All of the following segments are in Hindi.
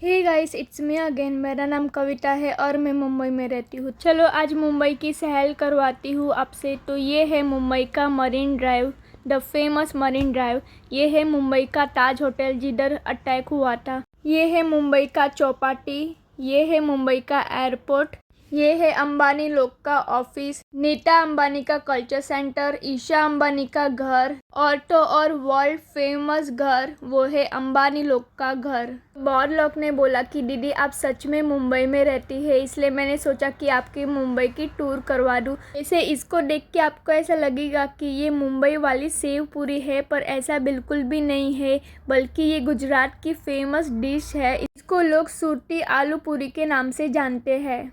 Hey guys, it's me again. मेरा नाम कविता है और मैं मुंबई में रहती हूँ। चलो आज मुंबई की सैर करवाती हूँ आपसे। तो ये है मुंबई का marine drive, the famous marine drive. ये है मुंबई का ताज होटल जिधर अटैक हुआ था। ये है मुंबई का चौपाटी। ये है मुंबई का एयरपोर्ट। ये है अंबानी लोग का ऑफिस, नीता अंबानी का कल्चर सेंटर, ईशा अंबानी का घर, ऑटो और वर्ल्ड फेमस घर वो है अंबानी लोग का घर। बहुत लोग ने बोला कि दीदी आप सच में मुंबई में रहती है, इसलिए मैंने सोचा कि आपकी मुंबई की टूर करवा दूँ। ऐसे इसको देख के आपको ऐसा लगेगा कि ये मुंबई वाली सेव पूरी है, पर ऐसा बिल्कुल भी नहीं है, बल्कि ये गुजरात की फेमस डिश है। इसको लोग सूरती आलू पूरी के नाम से जानते हैं।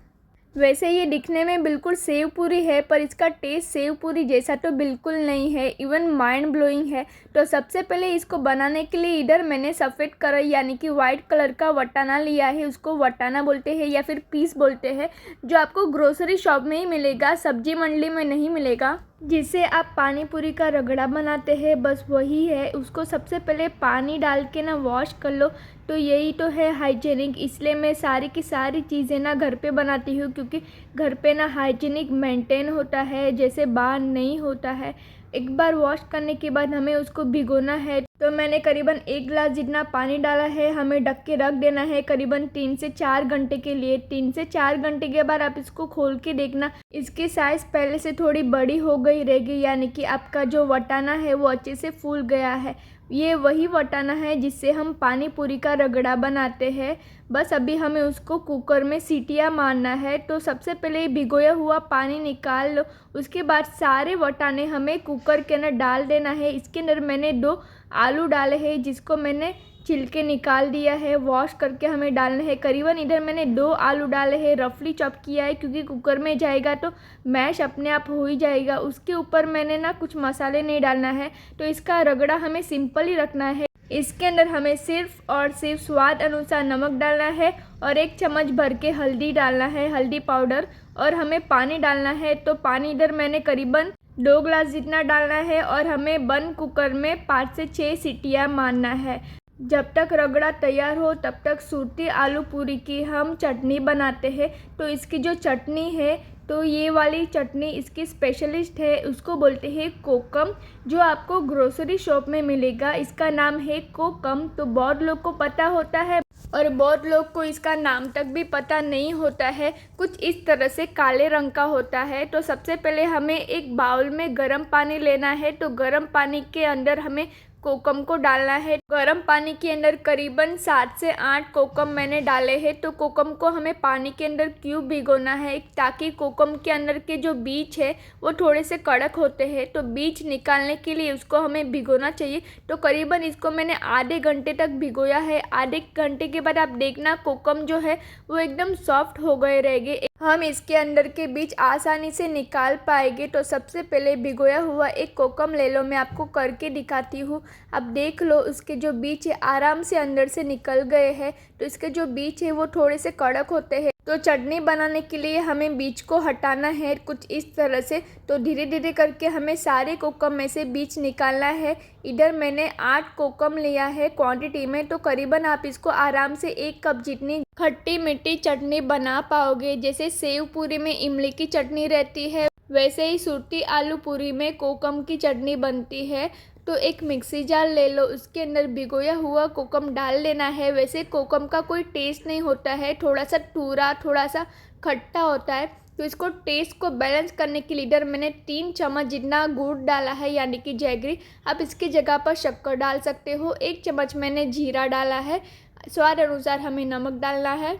वैसे ये दिखने में बिल्कुल सेव पूरी है, पर इसका टेस्ट सेव पूरी जैसा तो बिल्कुल नहीं है, इवन माइंड ब्लोइंग है। तो सबसे पहले इसको बनाने के लिए इधर मैंने सफ़ेद कढ़ाई यानी कि वाइट कलर का वटाना लिया है। उसको वटाना बोलते हैं या फिर पीस बोलते हैं, जो आपको ग्रोसरी शॉप में ही मिलेगा, सब्जी मंडी में नहीं मिलेगा। जिससे आप पानी पूरी का रगड़ा बनाते हैं, बस वही है। उसको सबसे पहले पानी डाल के ना वॉश कर लो। तो यही तो है हाइजीनिक, इसलिए मैं सारी की सारी चीज़ें ना घर पे बनाती हूँ, क्योंकि घर पे ना हाइजीनिक मेंटेन होता है, जैसे बाहर नहीं होता है। एक बार वॉश करने के बाद हमें उसको भिगोना है। तो मैंने करीबन 1 गिलास जितना पानी डाला है। हमें ढक के रख देना है करीबन 3 से 4 घंटे के लिए। 3 से 4 घंटे के बाद आप इसको खोल के देखना, इसकी साइज़ पहले से थोड़ी बड़ी हो गई रहेगी, यानी कि आपका जो वटाना है वो अच्छे से फूल गया है। ये वही वटाना है जिससे हम पानी पूरी का रगड़ा बनाते हैं। बस अभी हमें उसको कुकर में सीटियाँ मारना है। तो सबसे पहले भिगोया हुआ पानी निकाल लो। उसके बाद सारे वटाने हमें कुकर के अंदर डाल देना है। इसके अंदर मैंने 2 आलू डाले हैं, जिसको मैंने छिलके निकाल दिया है, वॉश करके हमें डालना है। करीबन इधर मैंने 2 आलू डाले हैं, रफली चॉप किया है, क्योंकि कुकर में जाएगा तो मैश अपने आप हो ही जाएगा। उसके ऊपर मैंने ना कुछ मसाले नहीं डालना है। तो इसका रगड़ा हमें सिंपल ही रखना है। इसके अंदर हमें सिर्फ और सिर्फ स्वाद अनुसार नमक डालना है और 1 चम्मच भर के हल्दी डालना है, हल्दी पाउडर। और हमें पानी डालना है। तो पानी इधर मैंने करीबन 2 गिलास जितना डालना है और हमें बंद कुकर में 5 से 6 सीटियाँ मारना है। जब तक रगड़ा तैयार हो तब तक सूरती आलू पूरी की हम चटनी बनाते हैं। तो इसकी जो चटनी है, तो ये वाली चटनी इसकी स्पेशलिस्ट है, उसको बोलते हैं कोकम, जो आपको ग्रोसरी शॉप में मिलेगा। इसका नाम है कोकम। तो बहुत लोग को पता होता है और बहुत लोग को इसका नाम तक भी पता नहीं होता है। कुछ इस तरह से काले रंग का होता है। तो सबसे पहले हमें एक बाउल में गर्म पानी लेना है। तो गर्म पानी के अंदर हमें कोकम को डालना है। गर्म पानी के अंदर करीबन 7 से 8 कोकम मैंने डाले हैं। तो कोकम को हमें पानी के अंदर क्यों भिगोना है, ताकि कोकम के अंदर के जो बीज है वो थोड़े से कड़क होते हैं। तो बीज निकालने के लिए उसको हमें भिगोना चाहिए। तो करीबन इसको मैंने आधे घंटे तक भिगोया है। आधे घंटे के बाद आप देखना कोकम जो है वो एकदम सॉफ्ट हो गए रहेंगे, हम इसके अंदर के बीज आसानी से निकाल पाएंगे। तो सबसे पहले भिगोया हुआ एक कोकम ले लो, मैं आपको करके दिखाती हूँ। अब देख लो, उसके जो बीज है आराम से अंदर से निकल गए हैं। तो इसके जो बीज है वो थोड़े से कड़क होते हैं। तो चटनी बनाने के लिए हमें बीज को हटाना है कुछ इस तरह से। तो धीरे धीरे करके हमें सारे कोकम में से बीज निकालना है। इधर मैंने 8 कोकम लिया है क्वांटिटी में। तो करीबन आप इसको आराम से 1 कप जितनी खट्टी मीठी चटनी बना पाओगे। जैसे सेव पूरी में इमली की चटनी रहती है, वैसे ही सूरती आलू पूरी में कोकम की चटनी बनती है। तो एक मिक्सी जार ले लो, उसके अंदर भिगोया हुआ कोकम डाल लेना है। वैसे कोकम का कोई टेस्ट नहीं होता है, थोड़ा सा टूरा, थोड़ा सा खट्टा होता है। तो इसको टेस्ट को बैलेंस करने के लिए इधर मैंने 3 चम्मच जितना गुड़ डाला है, यानी कि जैगरी। आप इसकी जगह पर शक्कर डाल सकते हो। 1 चम्मच मैंने जीरा डाला है। स्वाद अनुसार हमें नमक डालना है।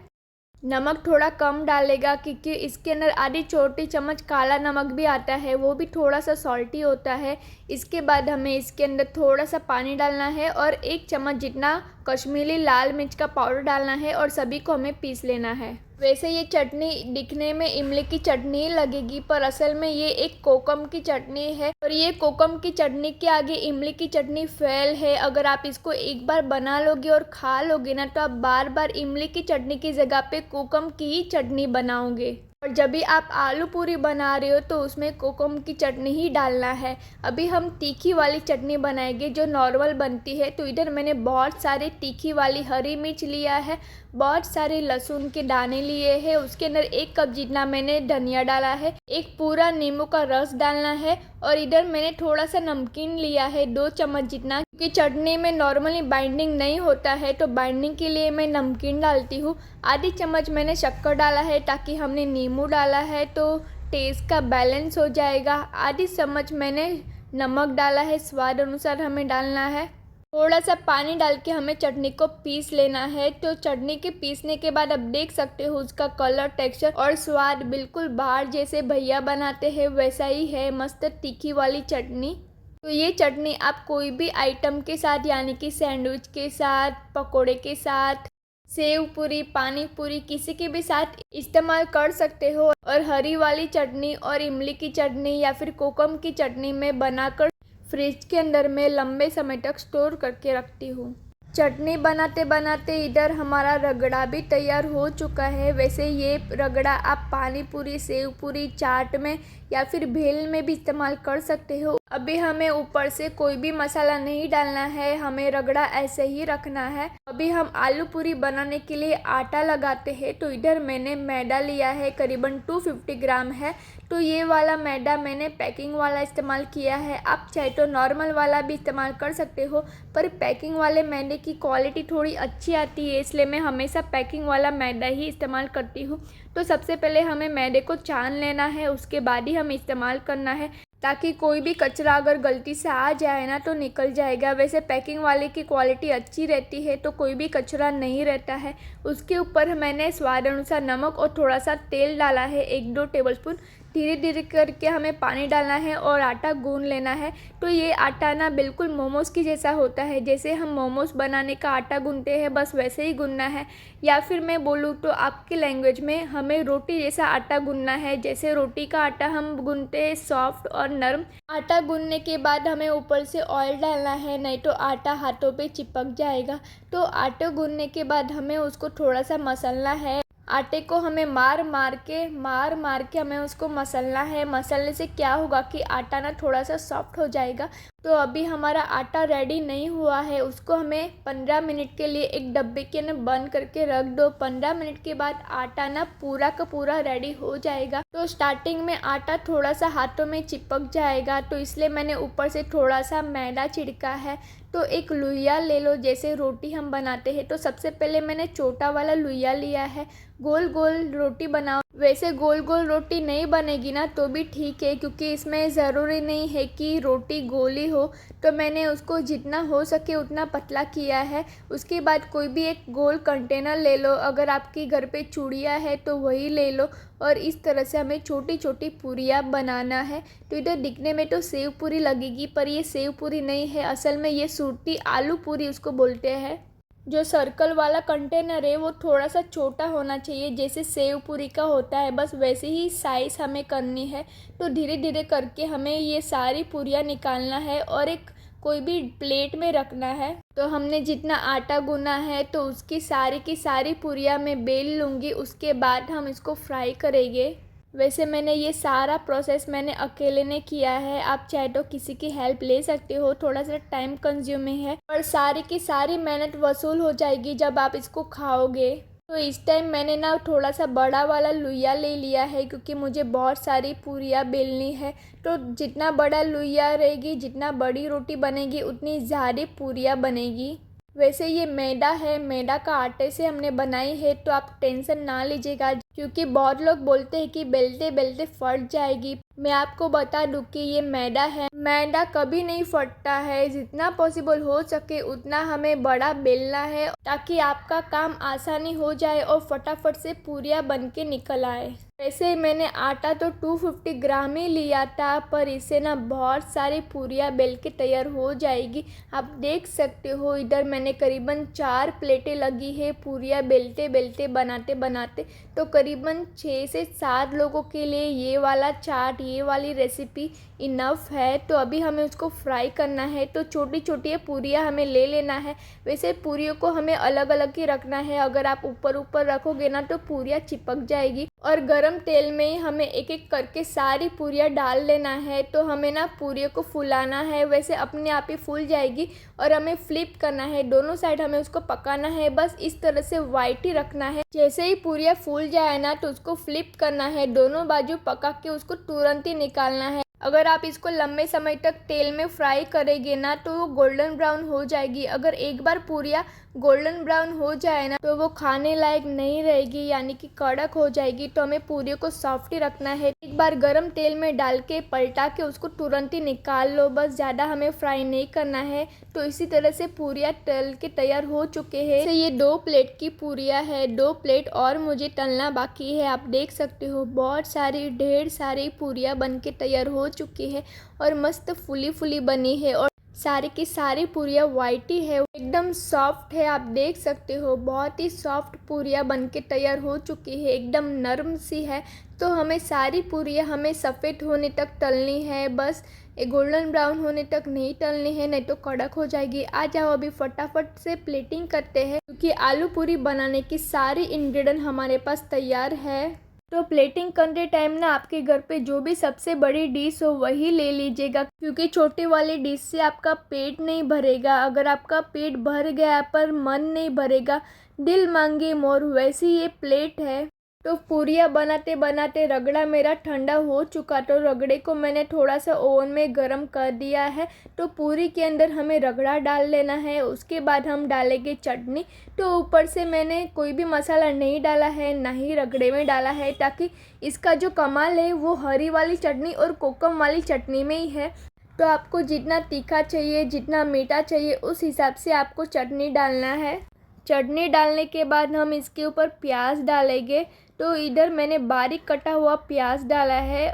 नमक थोड़ा कम डालेगा, क्योंकि इसके अंदर आधी छोटी चम्मच काला नमक भी आता है, वो भी थोड़ा सा सॉल्टी होता है। इसके बाद हमें इसके अंदर थोड़ा सा पानी डालना है और 1 चम्मच जितना कश्मीरी लाल मिर्च का पाउडर डालना है और सभी को हमें पीस लेना है। वैसे ये चटनी दिखने में इमली की चटनी लगेगी, पर असल में ये एक कोकम की चटनी है। और ये कोकम की चटनी के आगे इमली की चटनी फेल है। अगर आप इसको एक बार बना लोगे और खा लोगे ना, तो आप बार बार इमली की चटनी की जगह पे कोकम की ही चटनी बनाओगे। और जब भी आप आलू पूरी बना रहे हो तो उसमें कोकम की चटनी ही डालना है। अभी हम तीखी वाली चटनी बनाएंगे जो नॉर्मल बनती है। तो इधर मैंने बहुत सारे तीखी वाली हरी मिर्च लिया है, बहुत सारे लहसुन के दाने लिए हैं, उसके अंदर 1 कप जितना मैंने धनिया डाला है, एक पूरा नींबू का रस डालना है और इधर मैंने थोड़ा सा नमकीन लिया है 2 चम्मच जितना, क्योंकि चटनी में नॉर्मली बाइंडिंग नहीं होता है तो बाइंडिंग के लिए मैं नमकीन डालती हूँ। आधी चम्मच मैंने शक्कर डाला है ताकि हमने नींबू डाला है तो टेस्ट का बैलेंस हो जाएगा। आधी चम्मच मैंने नमक डाला है, स्वाद अनुसार हमें डालना है। थोड़ा सा पानी डाल के हमें चटनी को पीस लेना है। तो चटनी के पीसने के बाद आप देख सकते हो उसका कलर, टेक्सचर और स्वाद बिल्कुल बाहर जैसे भैया बनाते हैं वैसा ही है, मस्त तीखी वाली चटनी। तो ये चटनी आप कोई भी आइटम के साथ यानी कि सैंडविच के साथ, पकोड़े के साथ, सेव पूरी, पानी पूरी, किसी के भी साथ इस्तेमाल कर सकते हो। और हरी वाली चटनी और इमली की चटनी या फिर कोकम की चटनी में बनाकर फ्रिज के अंदर मैं लंबे समय तक स्टोर करके रखती हूँ। चटनी बनाते बनाते इधर हमारा रगड़ा भी तैयार हो चुका है। वैसे ये रगड़ा आप पानी पूरी, सेव पूरी, चाट में या फिर भेल में भी इस्तेमाल कर सकते हो। अभी हमें ऊपर से कोई भी मसाला नहीं डालना है, हमें रगड़ा ऐसे ही रखना है। अभी हम आलू पूरी बनाने के लिए आटा लगाते हैं। तो इधर मैंने मैदा लिया है, करीबन 250 ग्राम है। तो ये वाला मैदा मैंने पैकिंग वाला इस्तेमाल किया है। आप चाहे तो नॉर्मल वाला भी इस्तेमाल कर सकते हो, पर पैकिंग वाले मैदे की क्वालिटी थोड़ी अच्छी आती है, इसलिए मैं हमेशा पैकिंग वाला मैदा ही इस्तेमाल करती हूँ। तो सबसे पहले हमें मैदे को छान लेना है, उसके बाद ही हमें इस्तेमाल करना है, ताकि कोई भी कचरा अगर गलती से आ जाए ना तो निकल जाएगा। वैसे पैकिंग वाले की क्वालिटी अच्छी रहती है तो कोई भी कचरा नहीं रहता है। उसके ऊपर मैंने स्वाद अनुसार नमक और थोड़ा सा तेल डाला है, 1-2 टेबलस्पून। धीरे धीरे करके हमें पानी डालना है और आटा गूंद लेना है। तो ये आटा ना बिल्कुल मोमोज़ की जैसा होता है, जैसे हम मोमोज़ बनाने का आटा गूंदते हैं बस वैसे ही गूंदना है। या फिर मैं बोलूँ तो आपकी लैंग्वेज में हमें रोटी जैसा आटा गूंदना है, जैसे रोटी का आटा हम गूंदते हैं, सॉफ्ट और नरम। आटा गूंदने के बाद हमें ऊपर से ऑयल डालना है, नहीं तो आटा हाथों पे चिपक जाएगा। तो आटे गूंदने के बाद हमें उसको थोड़ा सा मसलना है। आटे को हमें मार मार के हमें उसको मसलना है। मसलने से क्या होगा कि आटा ना थोड़ा सा सॉफ्ट हो जाएगा। तो अभी हमारा आटा रेडी नहीं हुआ है, उसको हमें 15 मिनट के लिए एक डब्बे के अंदर बंद करके रख दो। 15 मिनट के बाद आटा ना पूरा का पूरा रेडी हो जाएगा। तो स्टार्टिंग में आटा थोड़ा सा हाथों में चिपक जाएगा, तो इसलिए मैंने ऊपर से थोड़ा सा मैदा छिड़का है। तो एक लुइया ले लो, जैसे रोटी हम बनाते हैं। तो सबसे पहले मैंने छोटा वाला लुइया लिया है। गोल गोल रोटी बनाओ। वैसे गोल गोल रोटी नहीं बनेगी ना तो भी ठीक है, क्योंकि इसमें ज़रूरी नहीं है कि रोटी गोली हो। तो मैंने उसको जितना हो सके उतना पतला किया है। उसके बाद कोई भी एक गोल कंटेनर ले लो, अगर आपके घर पे चूड़ियाँ है तो वही ले लो। और इस तरह से हमें छोटी छोटी पूरियाँ बनाना है। तो इधर दिखने में तो सेव पूरी लगेगी, पर ये सेव पूरी नहीं है, असल में ये सूटी आलू पूरी उसको बोलते हैं। जो सर्कल वाला कंटेनर है वो थोड़ा सा छोटा होना चाहिए, जैसे सेव पूरी का होता है, बस वैसे ही साइज़ हमें करनी है। तो धीरे धीरे करके हमें ये सारी पूरियाँ निकालना है और एक कोई भी प्लेट में रखना है। तो हमने जितना आटा गूना है तो उसकी सारी की सारी पूरियाँ मैं बेल लूँगी, उसके बाद हम इसको फ्राई करेंगे। वैसे मैंने ये सारा प्रोसेस मैंने अकेले ने किया है, आप चाहे तो किसी की हेल्प ले सकते हो, थोड़ा सा टाइम कंज्यूमिंग है और सारी की सारी मेहनत वसूल हो जाएगी जब आप इसको खाओगे। तो इस टाइम मैंने ना थोड़ा सा बड़ा वाला लुइया ले लिया है, क्योंकि मुझे बहुत सारी पूरियाँ बेलनी है। तो जितना बड़ा लुइया रहेगी, जितना बड़ी रोटी बनेगी, उतनी ज़्यादा पूरियाँ बनेगी। वैसे ये मैदा है, मैदा का आटे से हमने बनाई है, तो आप टेंशन ना लीजिएगा, क्योंकि बहुत लोग बोलते हैं कि बेलते बेलते फट जाएगी। मैं आपको बता दूं कि ये मैदा है, मैदा कभी नहीं फटता है। जितना पॉसिबल हो सके उतना हमें बड़ा बेलना है, ताकि आपका काम आसानी हो जाए और फटाफट से पूरियाँ बन के निकल आए। वैसे मैंने आटा तो 250 ग्राम ही लिया था, पर इससे ना बहुत सारी पूरियाँ बेल के तैयार हो जाएगी। आप देख सकते हो इधर मैंने करीबन 4 प्लेटें लगी है पूरियाँ बेलते बेलते बनाते बनाते। तो करीब करीबन 6 से 7 लोगों के लिए ये वाला चाट, ये वाली रेसिपी इनफ है। तो अभी हमें उसको फ्राई करना है। तो छोटी छोटी पूरियाँ हमें ले लेना है। वैसे पूरियों को हमें अलग अलग ही रखना है, अगर आप ऊपर ऊपर रखोगे ना तो पूरियाँ चिपक जाएगी। और गरम तेल में ही हमें एक एक करके सारी पूरियाँ डाल लेना है। तो हमें ना पूरियों को फुलाना है, वैसे अपने आप ही फूल जाएगी। और हमें फ्लिप करना है, दोनों साइड हमें उसको पकाना है। बस इस तरह से वाइट ही रखना है। जैसे ही पूरियाँ फूल जाए ना तो उसको फ्लिप करना है, दोनों बाजू पका के उसको तुरंत ही निकालना है। अगर आप इसको लंबे समय तक तेल में फ्राई करेंगे ना तो वो गोल्डन ब्राउन हो जाएगी। अगर एक बार पूरियाँ गोल्डन ब्राउन हो जाए ना तो वो खाने लायक नहीं रहेगी, यानी कि कड़क हो जाएगी। तो हमें पूरियों को सॉफ्ट ही रखना है। एक बार गरम तेल में डाल के पलटा के उसको तुरंत ही निकाल लो, बस ज़्यादा हमें फ्राई नहीं करना है। तो इसी तरह से पूरियाँ तल के तैयार हो चुके हैं। तो ये 2 प्लेट की पूरियाँ है, 2 प्लेट और मुझे तलना बाकी है। आप देख सकते हो बहुत सारी ढेर सारी पूरियाँ बन के तैयार हो चुकी है और मस्त फुली फुली बनी है। और सारी की सारी पूरियाँ वाइट ही है, एकदम सॉफ्ट है। आप देख सकते हो बहुत ही सॉफ्ट पूरियाँ बन के तैयार हो चुकी है, एकदम नरम सी है। तो हमें सारी पूरियाँ हमें सफ़ेद होने तक तलनी है, बस गोल्डन ब्राउन होने तक नहीं तलनी है, नहीं तो कड़क हो जाएगी। आ जाओ अभी फटाफट से प्लेटिंग करते हैं, क्योंकि आलू पूरी बनाने की सारी इंग्रेडिएंट हमारे पास तैयार है। तो प्लेटिंग करते टाइम ना आपके घर पे जो भी सबसे बड़ी डिश हो वही ले लीजिएगा, क्योंकि छोटी वाली डिश से आपका पेट नहीं भरेगा। अगर आपका पेट भर गया पर मन नहीं भरेगा, दिल मांगे मोर, वैसी ये प्लेट है। तो पूरियाँ बनाते बनाते रगड़ा मेरा ठंडा हो चुका, तो रगड़े को मैंने थोड़ा सा ओवन में गरम कर दिया है। तो पूरी के अंदर हमें रगड़ा डाल लेना है, उसके बाद हम डालेंगे चटनी। तो ऊपर से मैंने कोई भी मसाला नहीं डाला है, ना ही रगड़े में डाला है, ताकि इसका जो कमाल है वो हरी वाली चटनी और कोकम वाली चटनी में ही है। तो आपको जितना तीखा चाहिए, जितना मीठा चाहिए, उस हिसाब से आपको चटनी डालना है। चटनी डालने के बाद हम इसके ऊपर प्याज डालेंगे। तो इधर मैंने बारीक कटा हुआ प्याज डाला है।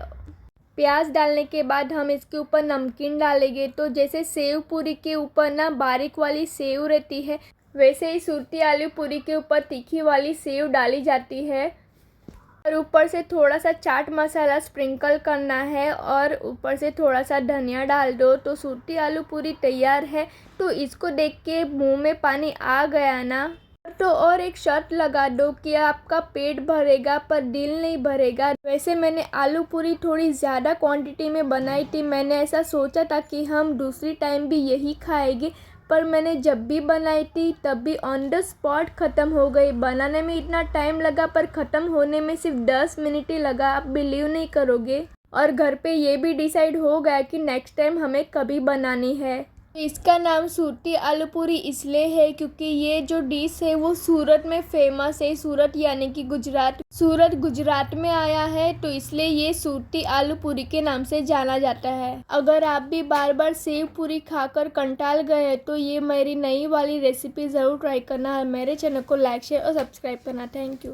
प्याज डालने के बाद हम इसके ऊपर नमकीन डालेंगे। तो जैसे सेव पूरी के ऊपर ना बारीक वाली सेव रहती है, वैसे ही सूरती आलू पूरी के ऊपर तीखी वाली सेव डाली जाती है। और ऊपर से थोड़ा सा चाट मसाला स्प्रिंकल करना है और ऊपर से थोड़ा सा धनिया डाल दो। तो सूरती आलू पूरी तैयार है। तो इसको देख के मुंह में पानी आ गया ना, तो और एक शर्त लगा दो कि आपका पेट भरेगा पर दिल नहीं भरेगा। वैसे मैंने आलू पूरी थोड़ी ज़्यादा क्वांटिटी में बनाई थी। मैंने ऐसा सोचा था कि हम दूसरी टाइम भी यही खाएंगे, पर मैंने जब भी बनाई थी तब भी ऑन द स्पॉट ख़त्म हो गई। बनाने में इतना टाइम लगा पर ख़त्म होने में सिर्फ 10 मिनट ही लगा, आप बिलीव नहीं करोगे। और घर पे ये भी डिसाइड हो गया कि नेक्स्ट टाइम हमें कभी बनानी है। इसका नाम सूरती आलू पूरी इसलिए है क्योंकि ये जो डिश है वो सूरत में फेमस है। सूरत यानी कि गुजरात, सूरत गुजरात में आया है, तो इसलिए ये सूरती आलू पूरी के नाम से जाना जाता है। अगर आप भी बार बार सेव पूरी खाकर कंटाल गए तो ये मेरी नई वाली रेसिपी ज़रूर ट्राई करना और मेरे चैनल को लाइक शेयर और सब्सक्राइब करना। Thank you.